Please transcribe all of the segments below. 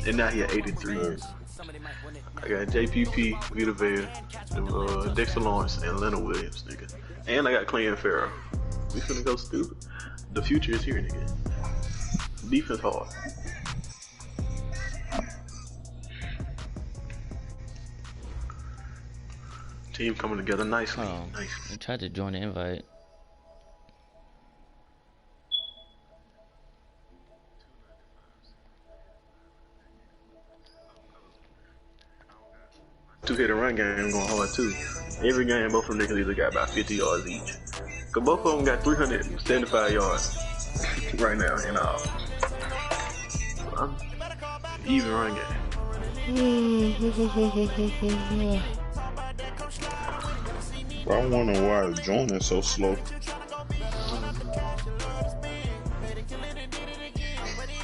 And now he at 83. I got JPP, Vita Vea, Dexter Lawrence, and Leonard Williams, nigga. And I got Clay and Farrell. We finna go stupid. The future is here, nigga. Defense hard. Team coming together nicely. Nice. I tried to join the invite. Two-hit run game going hard too. Every game, both of them niggas either got about 50 yards each. Cause both of them got 375 yards right now in all. Even run game. I wonder why it's joining so slow.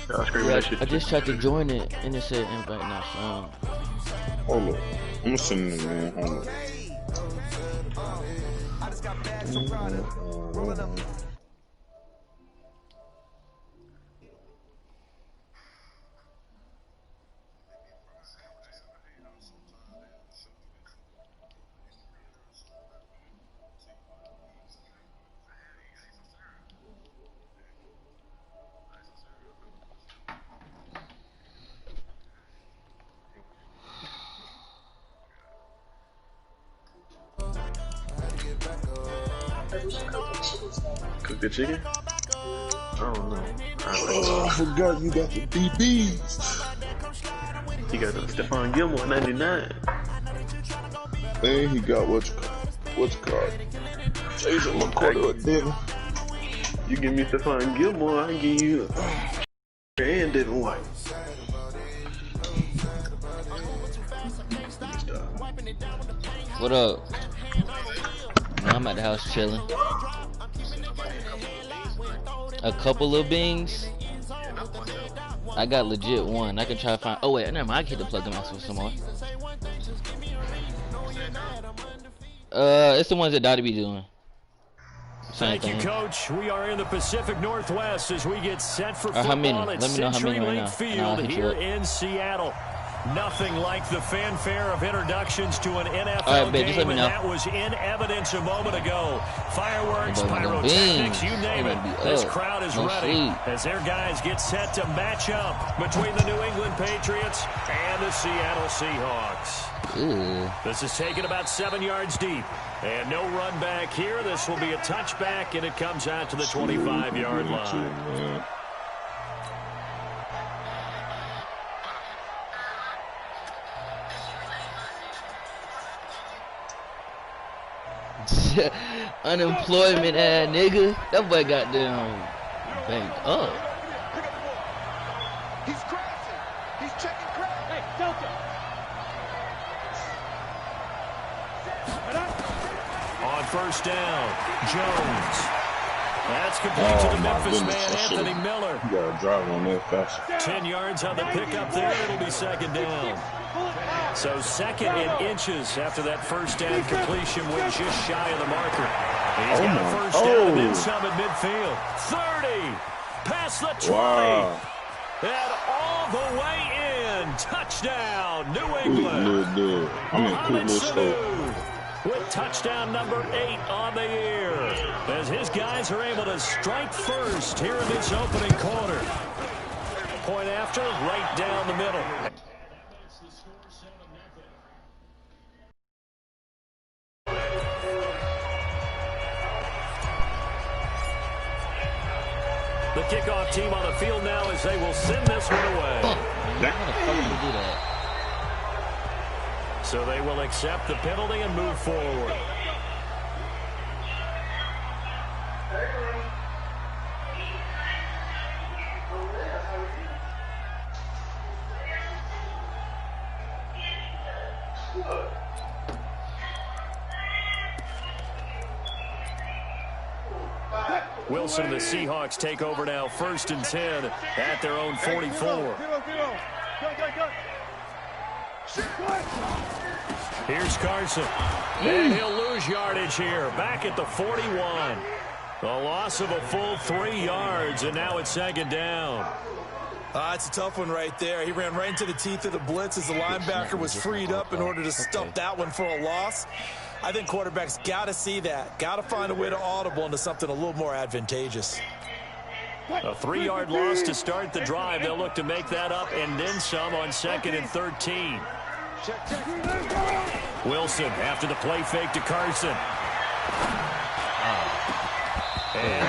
Yeah, I just tried to join it and it said invite not found. Hold up. I'm gonna send it, man. Hold up. Cook the chicken? I don't know. I forgot you got the DBs. He got the Stephon Gilmore 99. And he got what's called? Jason McCoy or Devin. You give me Stephon Gilmore, I give you and Devin White. What up? I'm at the house chilling. A couple of bings. I got legit one. I can try to find. Oh wait, never mind. I can hit the plug in for some more. It's the ones that Dottie be doing. Thank you, Coach. We are in the Pacific Northwest as we get set for football. How many? At Let me know how many right now. Field here in Seattle. Nothing like the fanfare of introductions to an NFL game, and that was in evidence a moment ago. Fireworks, pyrotechnics, you name it. This crowd is ready as their guys get set to match up between the New England Patriots and the Seattle Seahawks. Ooh. This is taken about 7 yards deep. And no run back here. This will be a touchback, and it comes out to the 25-yard line. Unemployment ass nigga. That boy got down banked up. He's crashing. He's checking crash. Hey, Delta. On first down, Jones. That's complete to the Memphis man, Anthony Miller. You gotta drive on that fast. 10 yards on the pickup there. It'll be second down. So second in inches after that first down completion went just shy of the marker. He's got a first down and then some at midfield. 30, past the 20, and all the way in. Touchdown, New England. Mohamed Sanu with touchdown number 8 on the year as his guys are able to strike first here in this opening quarter. Point after, right down the middle. The kickoff team on the field now as they will send this one away. How the fuck did you do that? So they will accept the penalty and move forward. Wilson and the Seahawks take over now, 1st and 10 at their own 44. Here's Carson. And he'll lose yardage here, back at the 41. A loss of a full 3 yards, and now it's second down. It's a tough one right there. He ran right into the teeth of the blitz as the linebacker was freed up in order to stuff that one for a loss. I think quarterbacks got to see that. Got to find a way to audible into something a little more advantageous. A 3-yard loss to start the drive. They'll look to make that up and then some on 2nd and 13. Wilson after the play fake to Carson.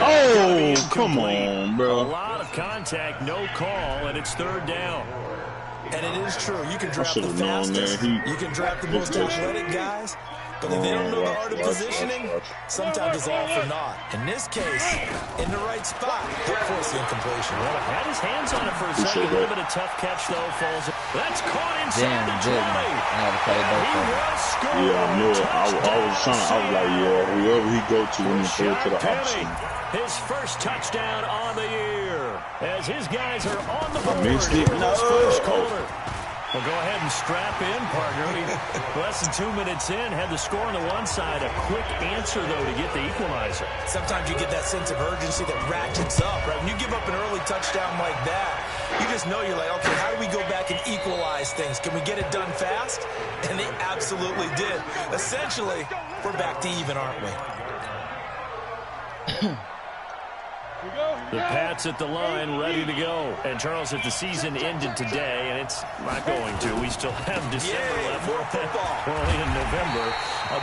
Oh, come on, bro. A lot of contact, no call, and it's 3rd down. And it is true. You can draft the fastest. You can draft the most athletic guys. But if they don't know the art of positioning, sometimes it's all for naught. In this case, in the right spot, he'll force the incompletion. Well, had his hands on it for a second. A little bit of tough catch, though. Falls. That's caught inside the 20. Yeah, I knew it. I was like, yeah, whoever he go to when he throw it to the option. His first touchdown on the year. As his guys are on the board missed here it. in this first quarter. Well, go ahead and strap in, partner. Less than 2 minutes in, had the score on the one side. A quick answer, though, to get the equalizer. Sometimes you get that sense of urgency that ratchets up, right? When you give up an early touchdown like that, you just know you're like, okay, how do we go back and equalize things? Can we get it done fast? And they absolutely did. Essentially, we're back to even, aren't we? The Pats at the line, ready to go. And, Charles, if the season ended today, and it's not going to, we still have December left. More football. We're only in November.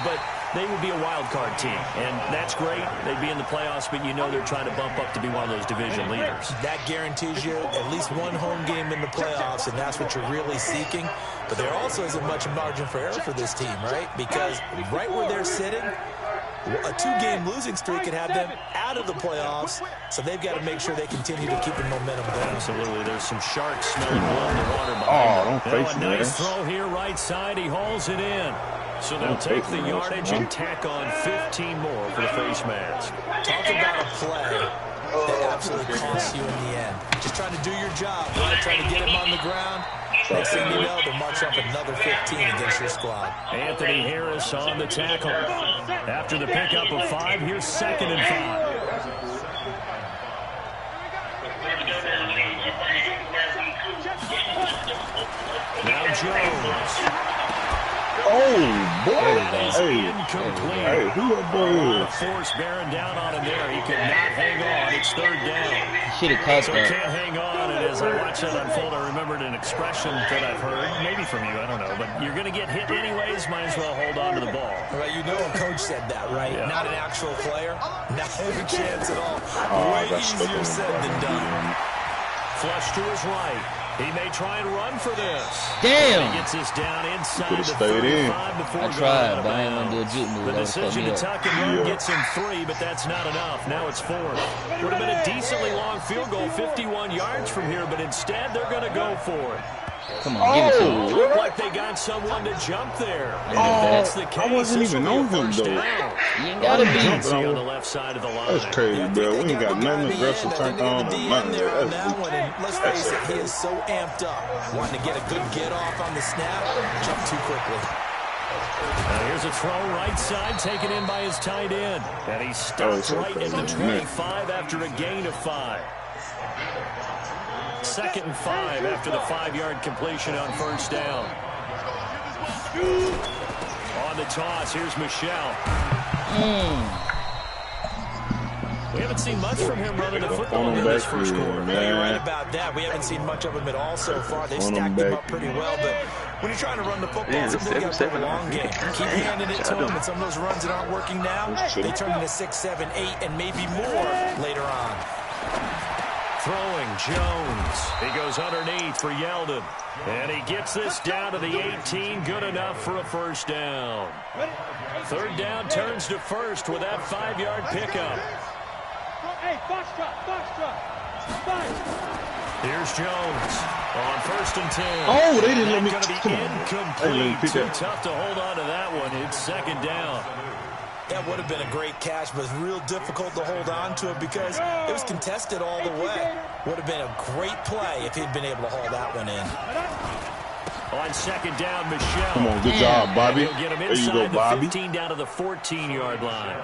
But they would be a wild card team, and that's great. They'd be in the playoffs, but you know they're trying to bump up to be one of those division leaders. That guarantees you at least one home game in the playoffs, and that's what you're really seeking. But there also isn't much margin for error for this team, right? Because right where they're sitting, a 2-game losing streak could have them out of the playoffs, so they've got to make sure they continue to keep the momentum going. Absolutely. There's some sharks smelling blood in the water behind them. Don't face a nice throw here right side. He hauls it in. So they'll take the yardage and tack on 15 more for the face mask. Talk about a play that absolutely costs you in the end. Just trying to do your job, right? Trying to get him on the ground. Next thing you know, they'll march up another 15 against your squad. Anthony Harris on the tackle. After the pickup of 5, here's 2nd and 5. Now Jones. Oh, boy. Incomplete. Hey, who that boy is? Force bearing down on him there. He could not hang on. It's 3rd down. Should have caught So that. he can't hang on. And as I watch that unfold, I remembered an expression that I've heard, maybe from you, I don't know. But you're going to get hit anyways. Might as well hold on to the ball. Well, you know a coach said that, right? Yeah. Not an actual player. Not a chance at all. Way that's easier said than done. Flush to his right. He may try and run for this. Damn. He gets this down inside the stayed in. 35 before I going tried, out of but I ain't bounds. gonna do a juke move. The That would fuck decision me to up. tuck and run gets him 3, but that's not enough. Now it's 4th. Would have been a decently long field goal, 51 yards from here, but instead they're going to go for it. Come on, give it to him. Looked like they got someone to jump there. And if Oh, that's the case, I wasn't this even will be a on him, first though. down. You ain't gotta be. See on the left side of the line. That's crazy, bro. We ain't got nothing aggressive turned on or nothing. That one, and let's face it, he is so amped up, wanting to get a good get off on the snap, jump too quickly. Now here's a throw right side, taken in by his tight end. And he stops right in the 25 after a gain of 5. 2nd and 5 after the 5-yard completion on 1st down. On the toss, here's Michelle. We haven't seen much from him running the football in this first quarter. Yeah, you're right about that. We haven't seen much of him at all so far. They've stacked him up pretty well, but when you're trying to run the football, sometimes you got to play a long game. Keep handing it to him, and some of those runs that aren't working now, they turn into 6, 7, 8, and maybe more later on. Throwing Jones. He goes underneath for Yeldon. And he gets this down to the 18. Good enough for a first down. 3rd down turns to 1st with that 5-yard pickup. Hey, box drop. Here's Jones on 1st and 10. Oh, they didn't let me. Going to be Come on. incomplete. Too tough to hold on to that one. It's 2nd down. That would have been a great catch, but it's real difficult to hold on to it because it was contested all the way. Would have been a great play if he'd been able to haul that one in. On second down, Michelle. Come on, good job, Bobby. He'll get him There you go, inside the Bobby. 15 down to the 14-yard line.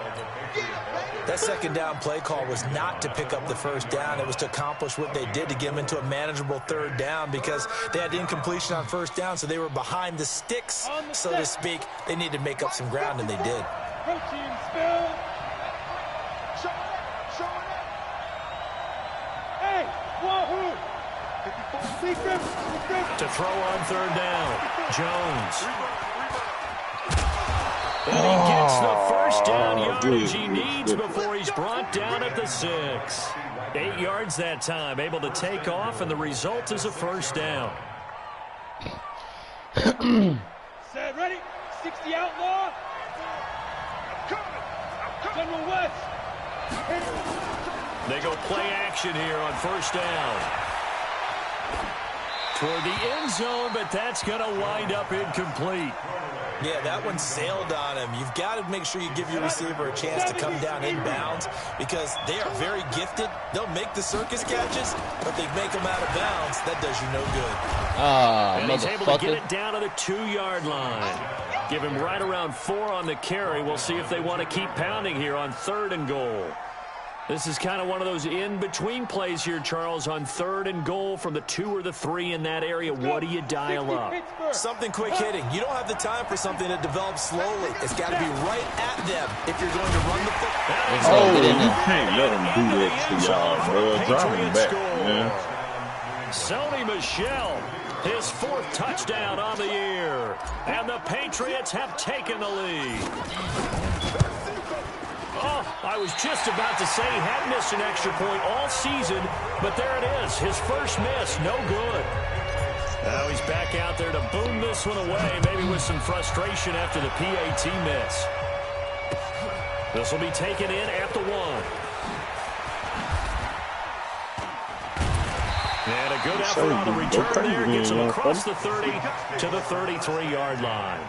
That second down play call was not to pick up the first down. It was to accomplish what they did to get them into a manageable third down because they had incompletion on first down, so they were behind the sticks, so to speak. They needed to make up some ground, and they did. Protein spill. Hey, wahoo! To throw on third down, Jones. And he gets the first down yardage he needs before he's brought down at the 6. 8 yards that time, able to take off, and the result is a first down. Set, ready? 60 outlaw. General West. They go play action here on first down. Toward the end zone, but that's going to wind up incomplete. Yeah, that one sailed on him. You've got to make sure you give your receiver a chance to come down inbounds because they are very gifted. They'll make the circus catches, but they make them out of bounds. That does you no good. And he's able to get it down to the 2-yard line. Give him right around 4 on the carry. We'll see if they want to keep pounding here on 3rd and goal. This is kind of one of those in-between plays here, Charles, on 3rd and goal from the 2 or the 3 in that area. What do you dial up? Something quick hitting. You don't have the time for something that develops slowly. It's got to be right at them if you're going to run the football. Oh, you can't let them do that to y'all, bro. Drop him back, man. Sony Michel, his 4th touchdown on the year. And the Patriots have taken the lead. Oh, I was just about to say he had missed an extra point all season, but there it is. His first miss, no good. Now he's back out there to boom this one away, maybe with some frustration after the PAT miss. This will be taken in at the 1. And a good effort on the return there. Gets him across the 30 to the 33-yard line.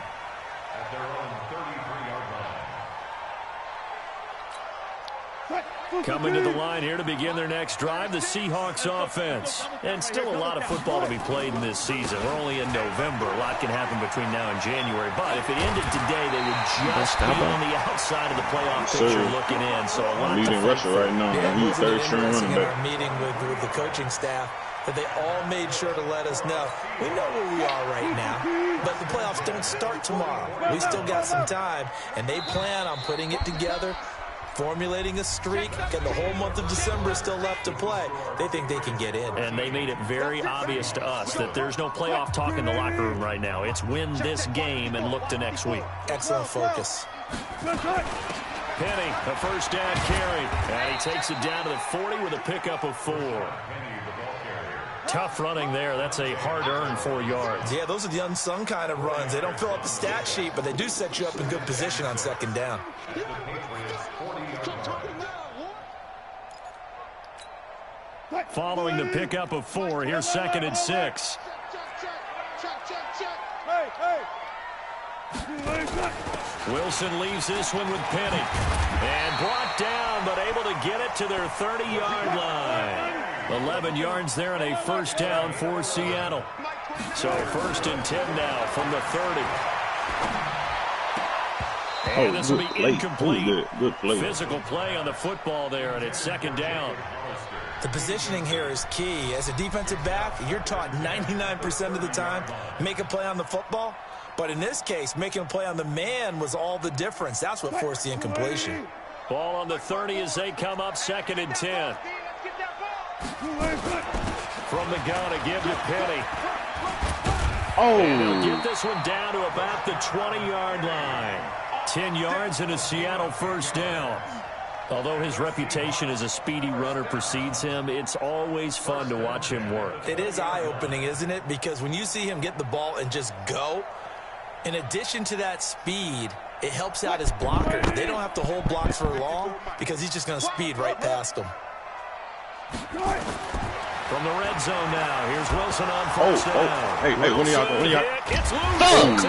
Coming to the line here to begin their next drive, the Seahawks offense. And still a lot of football to be played in this season. We're only in November. A lot can happen between now and January. But if it ended today, they would just be on the outside of the playoff picture looking in. So a lot to leading rusher right now. He's third string running back. In our meeting with the coaching staff, that they all made sure to let us know. We know where we are right now, but the playoffs don't start tomorrow. We still got some time, and they plan on putting it together, formulating a streak, and the whole month of December is still left to play. They think they can get in. And they made it very obvious to us that there's no playoff talk in the locker room right now. It's win this game and look to next week. Excellent focus. Penny, a first down carry. And he takes it down to the 40 with a pickup of 4. Tough running there. That's a hard-earned 4 yards. Yeah, those are the unsung kind of runs. They don't fill up the stat sheet, but they do set you up in good position on second down. Following the pickup of 4, here's 2nd and 6. Wilson leaves this one with Penny. And brought down, but able to get it to their 30-yard line. 11 yards there and a first down for Seattle. So 1st and 10 now from the 30. And this will be incomplete. Good play. Physical play on the football there, and it's 2nd down. The positioning here is key. As a defensive back, you're taught 99% of the time, make a play on the football. But in this case, making a play on the man was all the difference. That's what forced the incompletion. Ball on the 30 as they come up 2nd and 10. From the gun to give to Penny. Oh! And he'll get this one down to about the 20-yard line. 10 yards and a Seattle first down. Although his reputation as a speedy runner precedes him, it's always fun to watch him work. It is eye-opening, isn't it? Because when you see him get the ball and just go, in addition to that speed, it helps out his blockers. They don't have to hold blocks for long because he's just going to speed right past them. From the red zone now, here's Wilson on first down. Hey, when y'all? It's loose.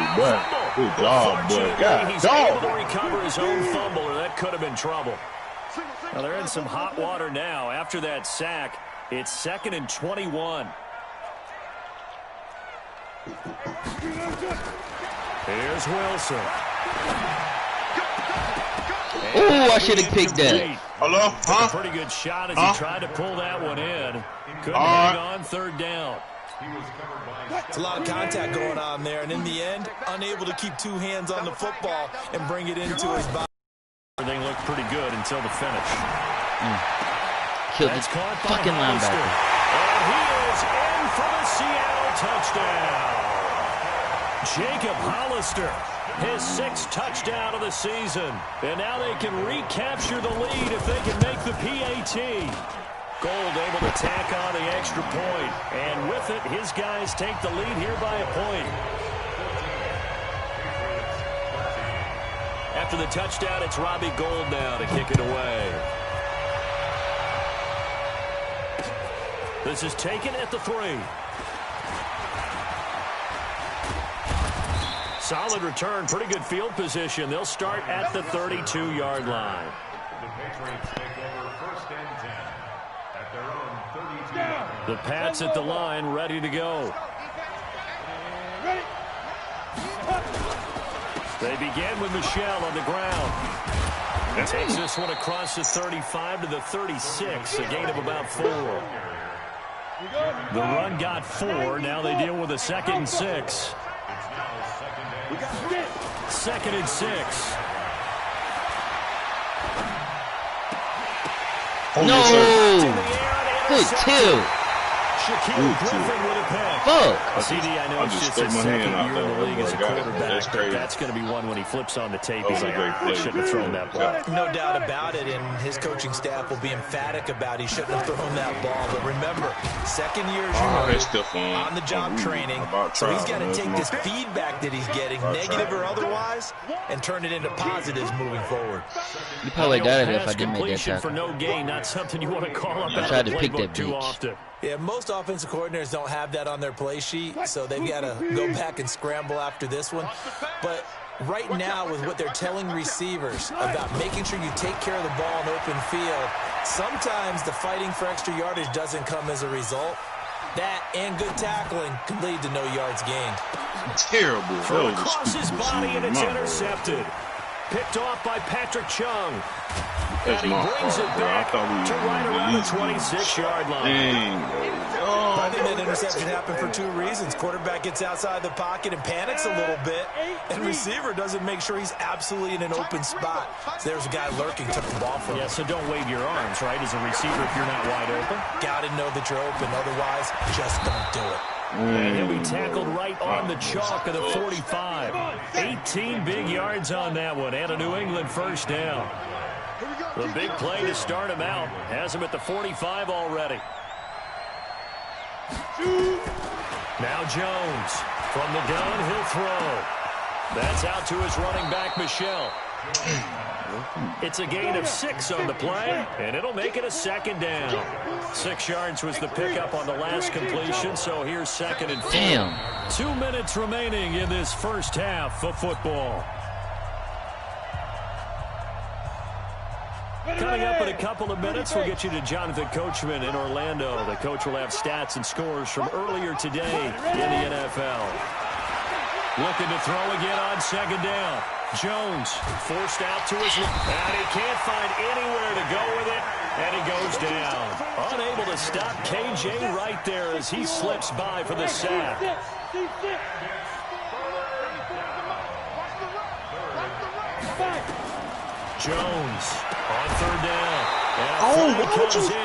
Good job, boy. He's able to recover his own fumble, or that could have been trouble. Now they're in some hot water now. After that sack, it's 2nd and 21. Here's Wilson. Oh, I should have picked that. Hello? Huh? A pretty good shot as he tried to pull that one in. Couldn't hang on third down. It's a lot of contact going on there, and in the end, unable to keep two hands on the football and bring it into his body. Everything looked pretty good until the finish. Killed this fucking linebacker. And he is in for the Seattle touchdown. Jacob Hollister, his 6th touchdown of the season. And now they can recapture the lead if they can make the PAT. Gold able to tack on the extra point. And with it, his guys take the lead here by a point. After the touchdown, it's Robbie Gould now to kick it away. This is taken at the 3. Solid return, pretty good field position. They'll start at the 32-yard line. The Pats at the line, ready to go. They begin with Michel on the ground. Takes this one across the 35 to the 36, a gain of about 4. The run got 4. Now they deal with a 2nd and 6. 2nd and 6. No! Good tilt. Shaquille Griffin with a pick. Fuck. CD, I know it's just his second year in the league as a quarterback, but that's going to be one when he flips on the tape. He's like, I shouldn't have thrown that ball. No doubt about it, and his coaching staff will be emphatic about he shouldn't have thrown that ball. But remember, 2nd year on the job training, so he's got to take this feedback that he's getting, negative or otherwise, and turn it into positives moving forward. You probably got it if I didn't make that tackle. For no gain, not something you want to call up. I tried to pick that too bitch. Often. Yeah, most offensive coordinators don't have that on their play sheet, so they've got to go back and scramble after this one. But right now, with what they're telling receivers about making sure you take care of the ball in open field, sometimes the fighting for extra yardage doesn't come as a result. That and good tackling can lead to no yards gained. Terrible. Throw across his body, and it's intercepted. Picked off by Patrick Chung. That's and he brings it back to right around the 26-yard line. I think that interception happened for 2 reasons. Quarterback gets outside the pocket and panics a little bit, and receiver doesn't make sure he's absolutely in an open spot. So there's a guy lurking, took the ball from him. Yeah, so don't wave your arms, right, as a receiver if you're not wide open. Got to know that you're open. Otherwise, just don't do it. And he'll be tackled right on the chalk of the 45. 18 big yards on that one, and a New England first down. The big play to start him out has him at the 45 already. Now Jones from the gun, he'll throw. That's out to his running back, Michel. It's a gain of 6 on the play, and it'll make it a 2nd down. 6 yards was the pickup on the last completion, so here's 2nd and 4. Damn. 2 minutes remaining in this first half of football. Coming up in a couple of minutes, we'll get you to Jonathan Coachman in Orlando. The coach will have stats and scores from earlier today in the NFL. Looking to throw again on 2nd down. Jones forced out to his left, and he can't find anywhere to go with it, and he goes down. Unable to stop KJ right there as he slips by for the sack. Jones on 3rd down. Oh,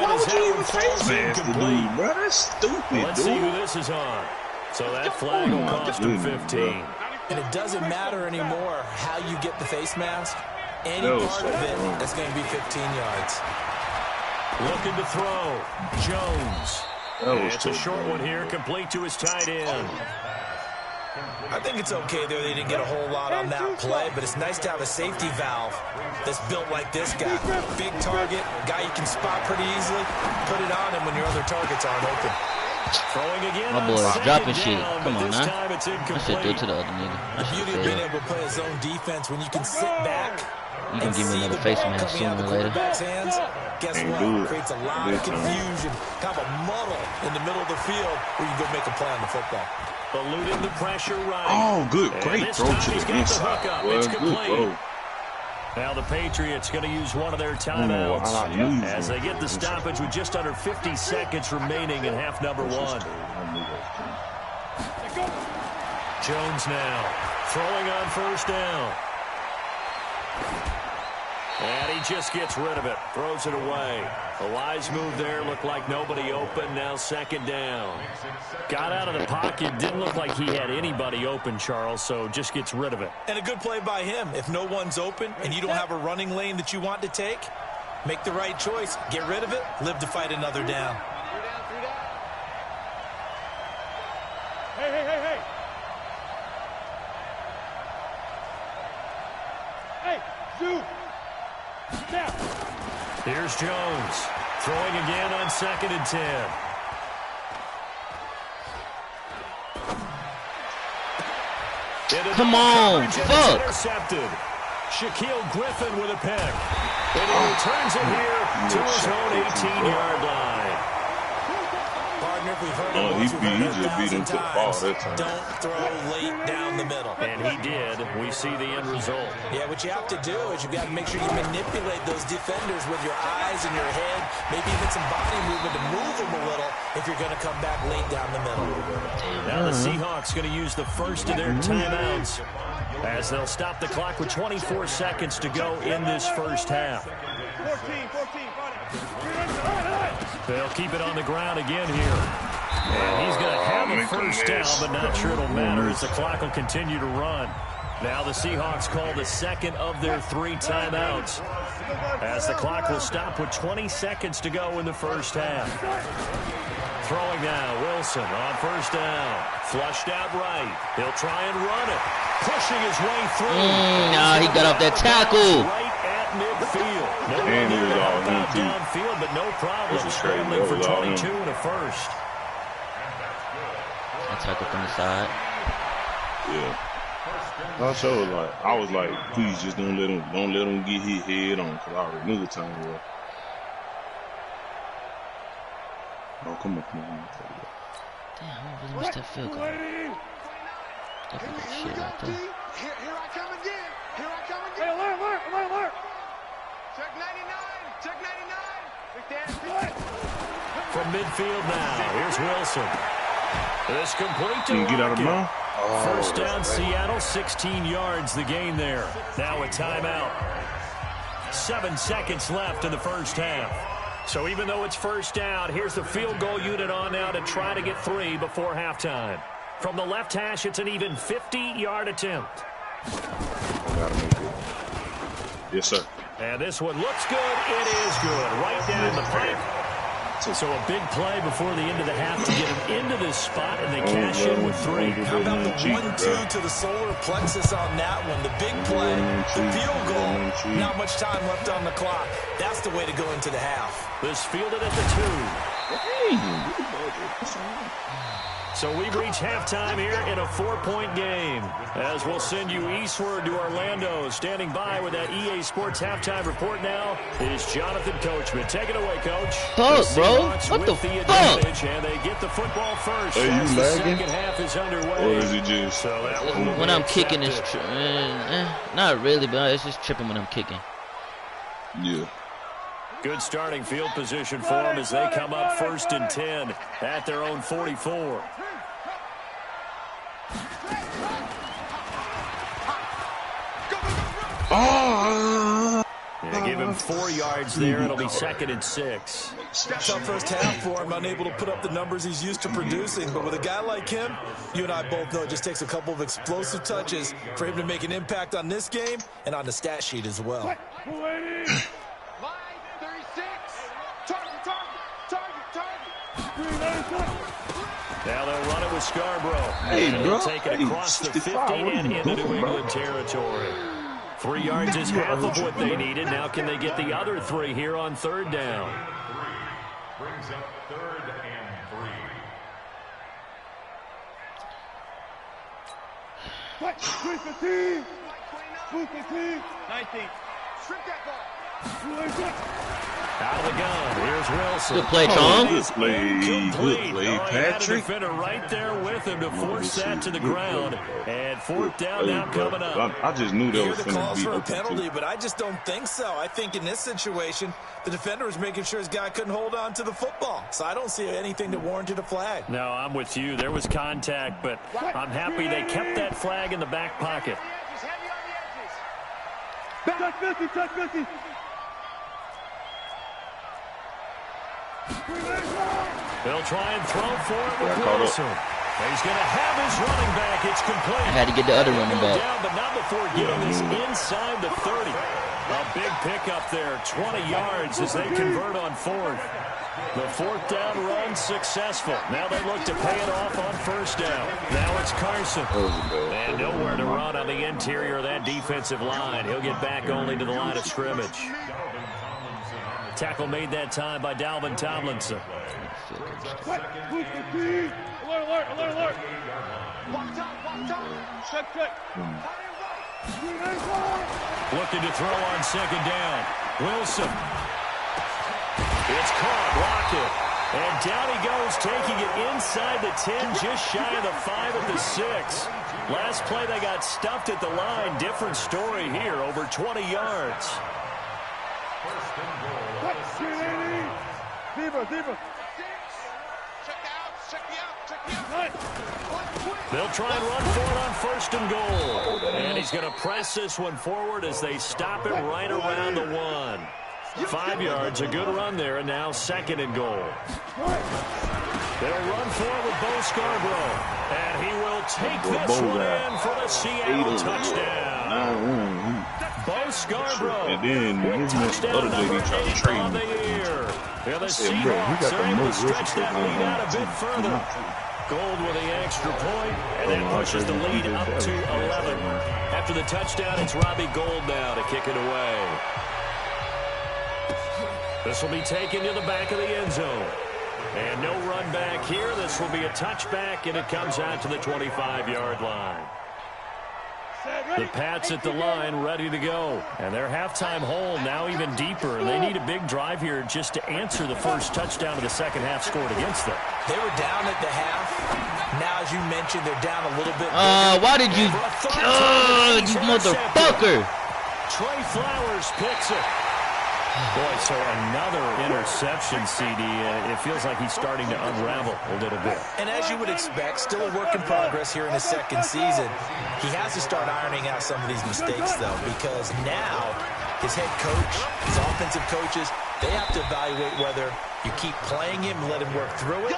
why would you even face mask the dude, bro? That's stupid, Let's see who this is on. So that flag will cost him 15. And it doesn't matter anymore how you get the face mask. Any part of it, that's going to be 15 yards. Looking to throw. Jones. It's a short one here, complete to his tight end. I think it's okay there. They didn't get a whole lot on that play, but it's nice to have a safety valve that's built like this guy. Big target, guy you can spot pretty easily. Put it on him when your other targets aren't open. Throwing again. My boy is dropping shit. Come on, now. I should do it to the other nigga. The beauty of being able to play a zone defense when you can sit back. You can give me another face mask sooner or later. Hands, guess what? It creates a lot of confusion, kind of a muddle in the middle of the field where you go make a play on the football. eluding the pressure right. Oh, good. And Great this throw time to he's the got inside. hook up. Well, It's good complete. throw. Now the Patriots going to use one of their I timeouts knew he as was they get the stoppage with just under 50 seconds remaining in half number 1. Jones now throwing on first down. And he just gets rid of it, throws it away. A wise move there, looked like nobody open, now second down. Got out of the pocket, didn't look like he had anybody open, Charles, so just gets rid of it. And a good play by him. If no one's open and you don't have a running lane that you want to take, make the right choice. Get rid of it, live to fight another down. Hey, hey, hey, hey. Hey, Zoo. Now. Here's Jones, throwing again on 2nd and 10. Come on, fuck. Intercepted. Shaquille Griffin with a pick. And he returns it here to his own 18-yard line. Partner, if we've heard Oh, it he once, we've heard it just beat him to the 1,000 ball times. that time. Don't throw late down the middle. And he did. We see the end result. Yeah, what you have to do is you've got to make sure you manipulate those defenders with your eyes and your head, maybe even some body movement to move them a little if you're going to come back late down the middle. Now the Seahawks going to use the first of their timeouts as they'll stop the clock with 24 seconds to go in this first half. 14. They'll keep it on the ground again here. And he's going to have a first down, but not sure it'll matter as the clock will continue to run. Now the Seahawks call the second of their 3 timeouts as the clock will stop with 20 seconds to go in the first half. Throwing now, Wilson on first down. Flushed out right. He'll try and run it. Pushing his way through. Nah, he got off that tackle. Right at midfield. No And he was all him, too. downfield, but no problem. This is crazy. Scrambling That for was all him. 22 and a first. I tackle from the side. Yeah. I was like, please just don't let him get his head on, because I already knew the time was. Oh, come on. Damn, I really missed that field goal. That was good shit right there. Here I come again. Hey, alert. Check 99. Check 99. From midfield now, here's Wilson. This complete to Can you get out of Lockett. mouth? First down, Seattle, 16 yards the gain there. Now a timeout. 7 seconds left in the first half. So even though it's first down, here's the field goal unit on now to try to get 3 before halftime. From the left hash, it's an even 50-yard attempt. Gotta make it. Yes, sir. And this one looks good. It is good. Right down the pipe. So a big play before the end of the half to get him into this spot, and they cash in with 3. How about the 1-2 to the solar plexus on that one? The big play, the field goal, not much time left on the clock. That's the way to go into the half. This fielded at the 2. So we've reached halftime here in a 4-point game. As we'll send you eastward to Orlando. Standing by with that EA Sports halftime report now is Jonathan Coachman. Take it away, Coach. Fuck, bro. What the fuck? And they get the football first. Are you as the lagging? second half is underway. Or is it just... So that one will When be I'm kicking, it's accepted. not really, but it's just tripping when I'm kicking. Yeah. Good starting field position for them as they come up 1st and 10 at their own 44. Yeah, give him 4 yards there. It'll be 2nd and 6. Tough first half for him, unable to put up the numbers he's used to producing. But with a guy like him, you and I both know it just takes a couple of explosive touches for him to make an impact on this game and on the stat sheet as well. Line 36. Target. Now they'll run it with Scarborough. Hey, and bro. he'll take it Hey, across the 50 65, what are and you into doing, New bro? England territory. 3 yards is half of what they needed. Now can they get the other 3 here on 3rd down? Brings up 3rd and 3. 19. Strip that ball. Out of the gun. Here's Wilson. Good play, Tom. Good play, Patrick. Had a defender right there with him to force that to the ground. And fourth down now coming up. I just knew there was the calls for a open penalty, but I just don't think so. I think in this situation, the defender was making sure his guy couldn't hold on to the football. So I don't see anything that warranted a flag. No, I'm with you. There was contact, but I'm happy they kept that flag in the back pocket. Touch 50, touch 50. They'll try and throw for it with Wilson. He's going to have his running back. It's complete. I had to get the other running back. Down, but not before getting this inside the 30. A big pickup there, 20 yards as they convert on fourth. The fourth down run successful. Now they look to pay it off on first down. Now it's Carson. And nowhere to run on the interior of that defensive line. He'll get back only to the line of scrimmage. Tackle made that time by Dalvin Tomlinson. Alert, alert, alert. Check. Looking to throw on second down. Wilson. It's caught. Blocked it. And down he goes, taking it inside the 10, just shy of the 5 at the 6. Last play they got stuffed at the line. Different story here, over 20 yards. Deeper. They'll try and run for it on first and goal. And he's going to press this one forward as they stop him right around the 1. 5 yards, a good run there, and now second and goal. They'll run for it with Bo Scarborough. And he will take this one in for the Seattle touchdown. Bo Scarborough. And then his other lady tried to trade me. Yeah, the Seahawks are able to stretch that lead out a bit further. Gold with the extra point, and then pushes the lead up to 11. After the touchdown, it's Robbie Gould now to kick it away. This will be taken to the back of the end zone. And no run back here. This will be a touchback, and it comes out to the 25-yard line. The Pats at the line ready to go. And their halftime hole now even deeper. And they need a big drive here just to answer the first touchdown of the second half scored against them. They were down at the half. Now, as you mentioned, they're down a little bit. Why did you... you motherfucker! Trey Flowers picks it. Boy, so another interception, CD. It feels like he's starting to unravel a little bit. And as you would expect, still a work in progress here in his second season. He has to start ironing out some of these mistakes, though, because now his head coach, his offensive coaches, they have to evaluate whether you keep playing him and let him work through it,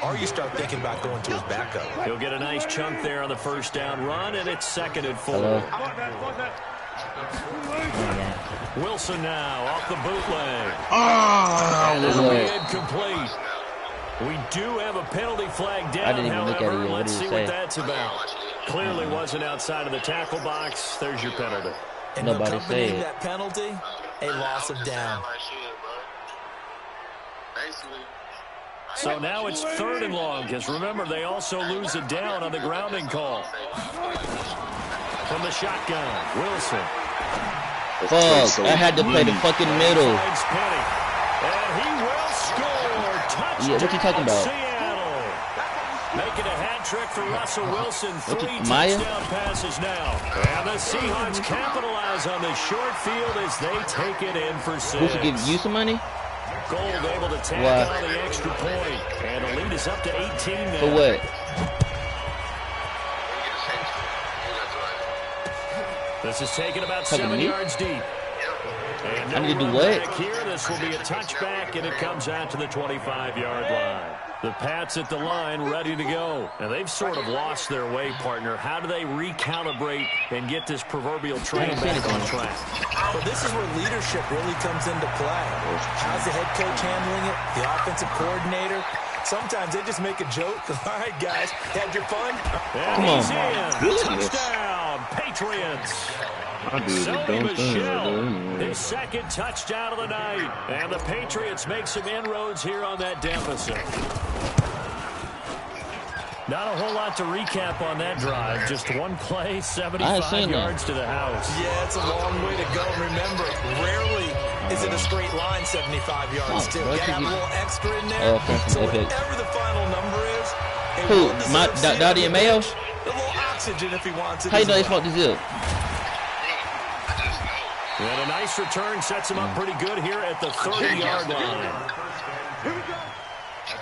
or you start thinking about going to his backup. He'll get a nice chunk there on the first down run, and it's second and 4. Wilson now off the bootleg. That'll be incomplete. We do have a penalty flag down. I didn't even look at it yet. Let's see what what that's about. Clearly wasn't outside of the tackle box. There's your penalty. And nobody said that penalty, a loss of down. So now it's third and long, because remember, they also lose a down on the grounding call. From the shotgun, Wilson. Fuck, I had to play the fucking middle. And he will score. Touchdown, yeah, what you talking about? Seattle. Making a hat trick for Russell Wilson. 3 Maya? touchdown passes now. And the Seahawks capitalize on the short field as they take it in for 6. Who should give you some money? Gold able to tack on the extra point. And the lead is up to 18 now. For what? This is taken about 7 yards deep. And I need to do what? Here, this will be a touchback, and it comes out to the 25-yard line. The Pats at the line ready to go. Now, they've sort of lost their way, partner. How do they recalibrate and get this proverbial train back on track? Well, this is where leadership really comes into play. How's the head coach handling it? The offensive coordinator? Sometimes they just make a joke. All right, guys, had your fun? And he's in. Touchdown, Patriots. Sony Michel, his second touchdown of the night. And the Patriots make some inroads here on that deficit. Not a whole lot to recap on that drive. Just one play, 75 yards to the house. Yeah, it's a long way to go. Remember, rarely isn't a straight line 75 yards, too. Got to have a little extra in there. So whatever the final number is, who? My Dottie and Mayo? A little oxygen if he wants it. How you know they smoked the zip? And a nice return sets him up pretty good here at the 30-yard line.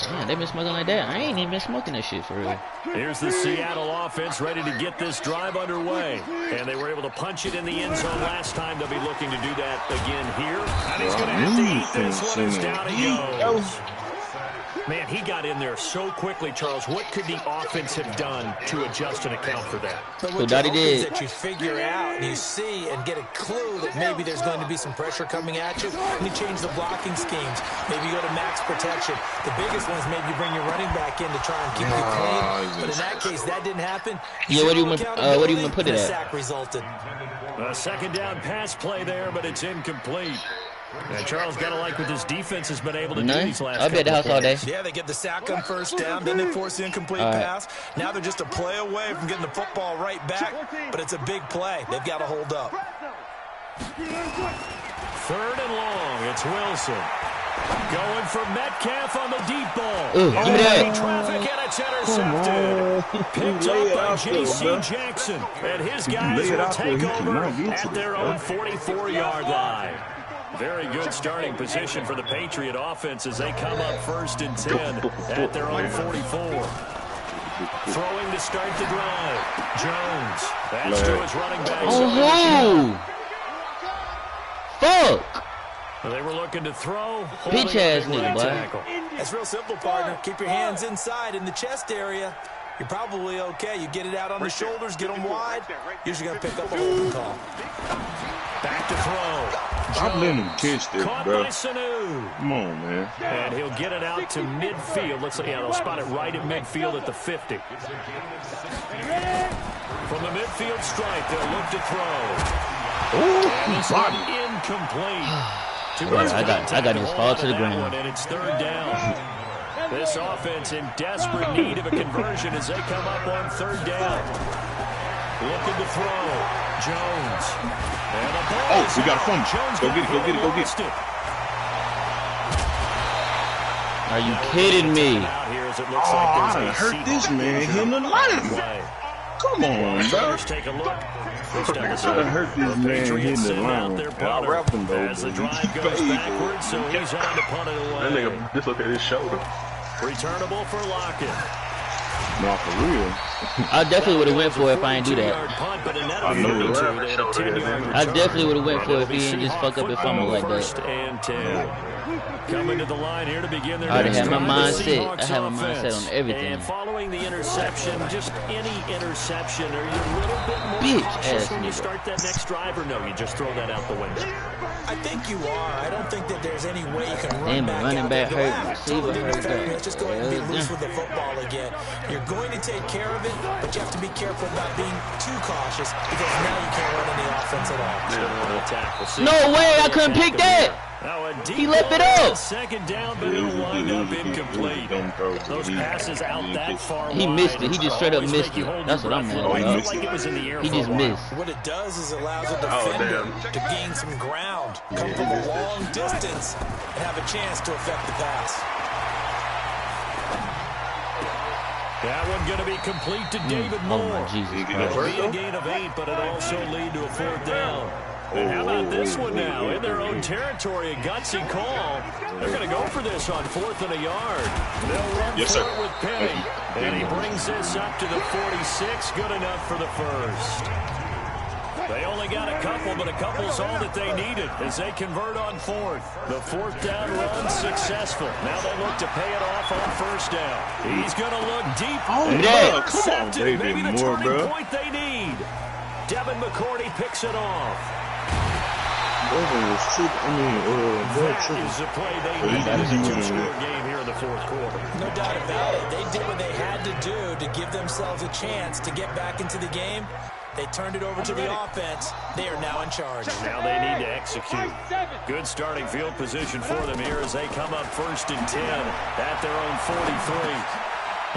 Yeah, they've been smoking like that. I ain't even been smoking that shit for real. Here's the Seattle offense ready to get this drive underway. And they were able to punch it in the end zone last time. They'll be looking to do that again here. And he's going to have to eat this one as down he goes. Man, he got in there so quickly, Charles. What could the offense have done to adjust and account for that? But what you hope is that you figure out and you see and get a clue that maybe there's going to be some pressure coming at you, and you change the blocking schemes. Maybe you go to max protection. The biggest one is maybe you bring your running back in to try and keep you clean. But in that case, that didn't happen. Yeah, what do you want to put it at? Sack resulted. A second down pass play there, but it's incomplete. And Charles got to like what this defense has been able to do these last I'll be at the house all day. Yeah, they get the sack on first down, then they force the incomplete pass. Now they're just a play away from getting the football right back, but it's a big play. They've got to hold up. 3rd and long. It's Wilson. Going for Metcalf on the deep ball. Give me that. Traffic, and it's intercepted. Picked up by J.C. Jackson. And his guys will take over at their own 44-yard line. Very good starting position for the Patriot offense as they come up 1st and 10 at their own 44. Throwing to start the drive. Jones. That's to his running back. Oh, fuck. They were looking to throw. Bitch ass nigga, boy. That's real simple, partner. Keep your hands inside in the chest area. You're probably okay. You get it out on the shoulders, get them wide. Usually going to pick up a holding call. Back to throw. Stop letting him catch that, Caught bro. by Sanu. Come on, man. And he'll get it out to midfield. Looks like, yeah, they'll spot it right at midfield at the 50. From the midfield stripe, they'll look to throw. And this one incomplete. I got his fall to the ground. And it's 3rd down. This offense in desperate need of a conversion as they come up on 3rd down. Looking to throw. Jones. And the ball we got a fumble. Go get it, go get it, go get it. Are you kidding me? I done hurt this man hitting the line. Come on, bro. Take a look. I done hurt this man hitting the line. I'll wrap him, though. As the drive goes backwards, so he's on to punt it away. That nigga dislocated his shoulder. Returnable for Lockett. Not for real. I definitely would have went for it if I ain't do that. I know I definitely would have went for it if he didn't just fuck up and fumble like that. 1st and 10. Coming to the line here to begin their I next had my drive. mindset. I Seahawks had my mindset offense. on everything. And following the interception, just any interception, are you a little bit more Bitch cautious ass when you nigga. start that next drive, or no, you just throw that out the window? I think you are. I don't think that there's any way you can run Damn, back running out back there. hurt, receiver Totally hurt, defend me. back. Let's just go ahead and be Yeah. loose with the football again. You're going to take care of it, but you have to be careful about being too cautious because now you can't run any offense at all. No way, I couldn't pick that. He left it up. 2nd down, but it'll wind up incomplete. Those passes out that far He wide, missed it. He just straight up always missed make you it. hold That's your what I'm breath. mad It about. felt like it was in the air He for just a while. missed. What it does is allows a defender to gain some ground, come from a long distance, and have a chance to affect the pass. That one going to be complete to David Oh Moore. my Jesus It'll Christ. be a gain of 8, but it also lead to a 4th down. And how about this one now? In their own territory, a gutsy call. They're going to go for this on 4th and a yard. They'll run for it with Penny. And he brings this up to the 46. Good enough for the 1st. They only got a couple, but a couple's all that they needed as they convert on 4th. The 4th down run successful. Now they look to pay it off on 1st down. He's going to look deep. Yeah. Come on, Maybe baby, the more, turning bro. point they need. Devin McCourty picks it off. That is the play they needed in a two-score game here in the 4th quarter. No doubt about it. They did what they had to do to give themselves a chance to get back into the game. They turned it over to the offense. They are now in charge. Now they need to execute. Good starting field position for them here as they come up 1st and 10 at their own 43.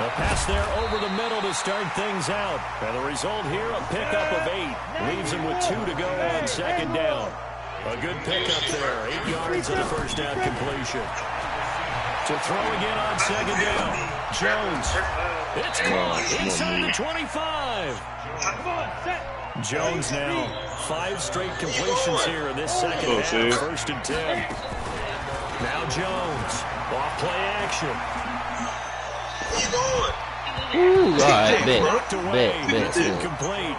A pass there over the middle to start things out. And the result here, a pickup of 8. Leaves them with 2 to go on 2nd down. A good pickup there. 8 yards on the first down completion. To throw again on second down. Jones. It's caught inside the 25. Jones now 5 straight completions here in this second half. First and 10. Now Jones. Off play action. Ooh, all right, bet. It's incomplete.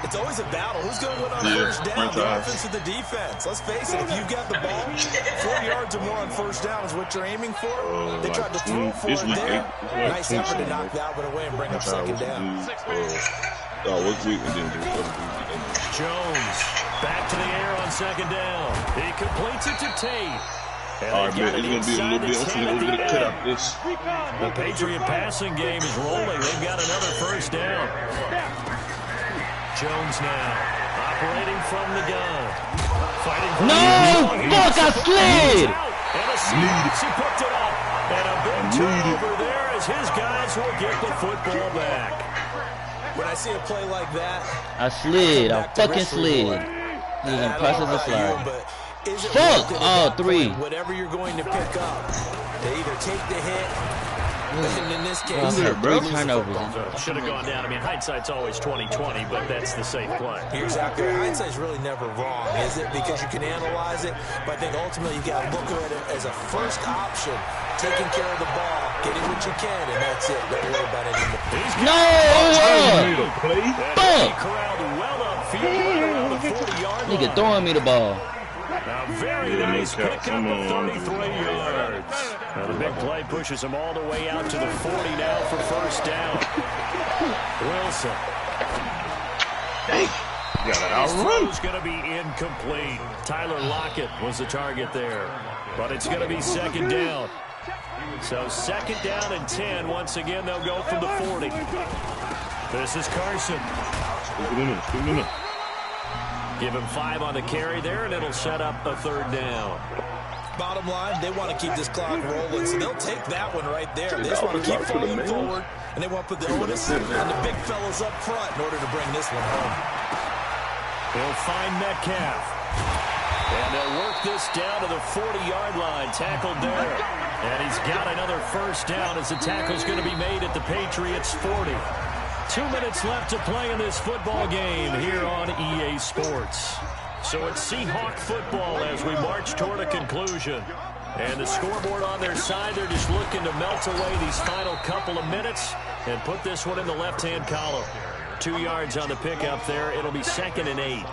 It's always a battle. Who's going to win on first down, the offense or the defense? Let's face it, if you've got the ball, 4 yards or more on first down is what you're aiming for. They tried to throw for it there. Nice effort to knock that one away and bring up second down. Jones back to the air on second down. He completes it to Tate. All right, man, it's going to be a little bit. I'm going to cut out this. The Patriot passing game is rolling. They've got another first down. Jones now operating from the gun. Fighting for fuck, I slid! And a Seahawks, he picked it up. And a big turnover there as his guys will get the football back. When I see a play like that, I slid. I fucking slid. He was impressive as slide. Fuck! Oh, 3. Whatever you're going to pick up, they either take the hit, and in this case, turnovers. Should have gone down. I mean, hindsight's always 20/20, but that's the safe play. You're exactly right. Hindsight's really never wrong, is it? Because you can analyze it, but I think ultimately you got to look at it as a first option, taking care of the ball, getting what you can, and that's it. Don't worry about it anymore. Nigga throwing me the ball. Now, very nice pickup of 33 yards. Now, the big play pushes him all the way out to the 40 now for first down. Wilson. His throw's going to be incomplete. Tyler Lockett was the target there. But it's going to be second down. So second down and 10. Once again, they'll go from the 40. This is Carson. Give him 5 on the carry there, and it'll set up a third down. Bottom line, they want to keep this clock rolling, so they'll take that one right there. They just want to keep falling forward, and they want to put the onus on the big fellas up front in order to bring this one home. He'll find Metcalf. And they'll work this down to the 40-yard line. Tackled there. And he's got another first down as the tackle's going to be made at the Patriots' 40. 2 minutes left to play in this football game here on EA Sports. So it's Seahawk football as we march toward a conclusion. And the scoreboard on their side, they're just looking to melt away these final couple of minutes and put this one in the left-hand column. 2 yards on the pickup there. It'll be second and 8.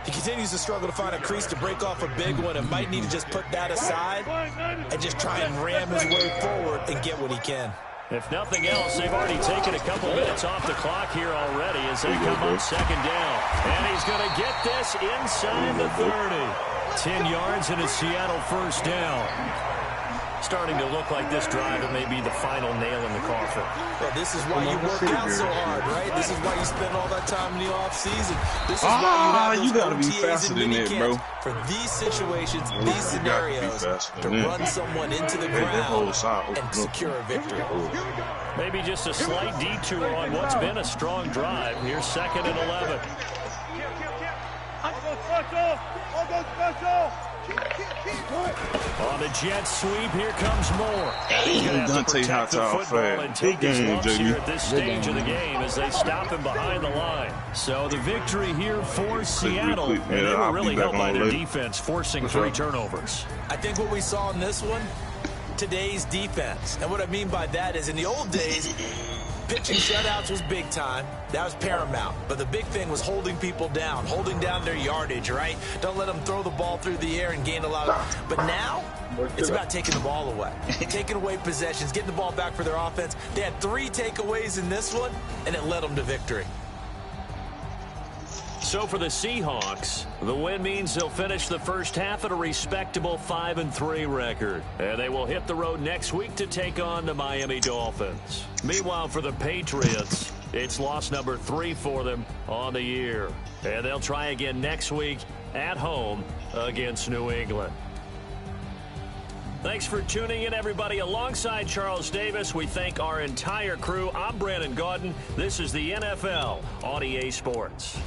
He continues to struggle to find a crease to break off a big one and might need to just put that aside and just try and ram his way forward and get what he can. If nothing else, they've already taken a couple minutes off the clock here already as they come on second down. And he's going to get this inside the 30. 10 yards and a Seattle first down. Starting to look like this drive, it may be the final nail in the coffin. Well, this is why you work out so hard, right? This is why you spend all that time in the offseason. This is why you have those OTAs and minicamps for these situations, these scenarios, to run someone into the ground and secure a victory. Maybe just a slight detour on what's been a strong drive. Here's second and 11. On the jet sweep, here comes Moore. He's going to have to protect the football and take his lumps here at this stage of the game as they stop him behind the line. So the victory here for Seattle, and they were really helped by their defense forcing 3 turnovers. I think what we saw in this one, today's defense. And what I mean by that is in the old days, pitching shutouts was big time. That was paramount. But the big thing was holding people down, holding down their yardage, right? Don't let them throw the ball through the air and gain a lot of... But now, it's about taking the ball away. Taking away possessions, getting the ball back for their offense. They had 3 takeaways in this one, and it led them to victory. So for the Seahawks, the win means they'll finish the first half at a respectable 5-3 record. And they will hit the road next week to take on the Miami Dolphins. Meanwhile, for the Patriots, it's loss number 3 for them on the year. And they'll try again next week at home against New England. Thanks for tuning in, everybody. Alongside Charles Davis, we thank our entire crew. I'm Brandon Gaudin. This is the NFL on EA Sports.